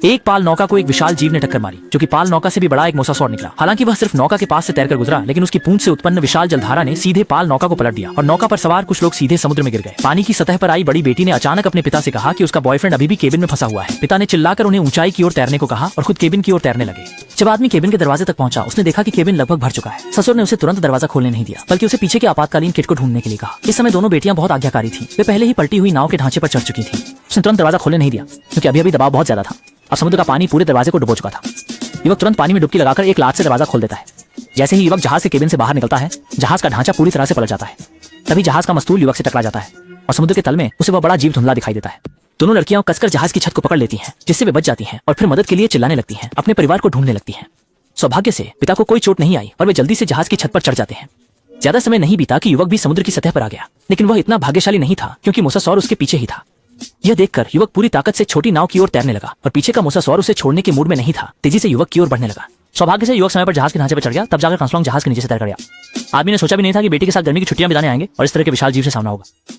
एक पाल नौका को एक विशाल जीव ने टक्कर मारी, जो कि पाल नौका से भी बड़ा एक मोसासौर निकला। हालांकि वह सिर्फ नौका के पास से तैरकर गुजरा, लेकिन उसकी पूंछ से उत्पन्न विशाल जलधारा ने सीधे पाल नौका को पलट दिया और नौका पर सवार कुछ लोग सीधे समुद्र में गिर गए। पानी की सतह पर आई बड़ी बेटी ने अचानक अपने पिता से कहा कि उसका बॉयफ्रेंड अभी भी केबिन में फंसा हुआ है। पिता ने चिल्लाकर उन्हें ऊंचाई की ओर तैरने को कहा और खुद केबिन की ओर तैरने लगे। जब आदमी केबिन के दरवाजे तक पहुंचा, उसने देखा कि केबिन लगभग भर चुका है। ससुर ने उसे तुरंत दरवाजा खोलने नहीं दिया, बल्कि उसे पीछे के आपातकालीन किट को ढूंढने के लिए कहा। इस समय दोनों बेटियां बहुत आज्ञाकारी थीं। वे पहले ही पलटी हुई नाव के ढांचे पर चढ़ चुकी थीं। उसने तुरंत दरवाजा खोलने नहीं दिया, क्योंकि अभी दबाव बहुत ज्यादा था और समुद्र का पानी पूरे दरवाजे को डुबो चुका था। युवक तुरंत पानी में डुबकी लगाकर एक लात से दरवाजा खोल देता है। जैसे ही युवक जहाज के केबिन से बाहर निकलता है, जहाज का ढांचा पूरी तरह से पलट जाता है। तभी जहाज का मस्तूल युवक से टकरा जाता है और समुद्र के तल में उसे वह बड़ा जीव धुंधला दिखाई देता है। दोनों लड़कियां कसकर जहाज की छत को पकड़ लेती हैं, जिससे वे बच जाती हैं और फिर मदद के लिए चिल्लाने लगती हैं, अपने परिवार को ढूंढने लगती हैं। सौभाग्य से पिता को कोई चोट नहीं आई और वे जल्दी से जहाज की छत पर चढ़ जाते हैं। ज्यादा समय नहीं बीता कि युवक भी समुद्र की सतह पर आ गया, लेकिन वह इतना भाग्यशाली नहीं था क्योंकि मोसासौर उसके पीछे ही था। यह देखकर युवक पूरी ताकत से छोटी नाव की ओर तैरने लगा और पीछे का मोसासौर उसे छोड़ने के मूड में नहीं था। तेजी से युवक की ओर बढ़ने लगा। सौभाग्य से युवक समय पर जहाज के ढांचे पर चढ़ गया, तब जाकर कंसलोंग जहाज के नीचे से तैर गया। आदमी ने सोचा भी नहीं था कि बेटी के साथ गर्मी की छुट्टियां बिताने आएंगे और इस तरह के विशाल जीव से सामना होगा।